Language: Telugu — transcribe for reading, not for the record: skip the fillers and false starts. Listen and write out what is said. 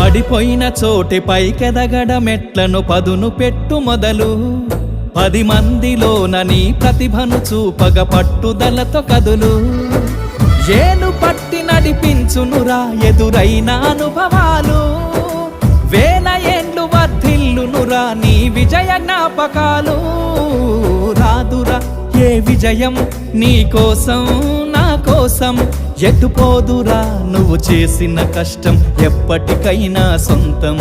పడిపోయిన చోటి పైకెదగడ మెట్లను పదును పెట్టు మొదలు 10 మందిలోన నీ ప్రతిభను చూపగ పట్టుదలతో కదులు ఏలు పట్టి నడిపించునురా ఎదురైన అనుభవాలు వేల ఏండ్లు వర్ధిల్లునురా నీ విజయ జ్ఞాపకాలు రాదురా ఏ విజయం నీ కోసం నా కోసం ఎటుపోదురా నువ్వు చేసిన కష్టం ఎప్పటికైనా సొంతం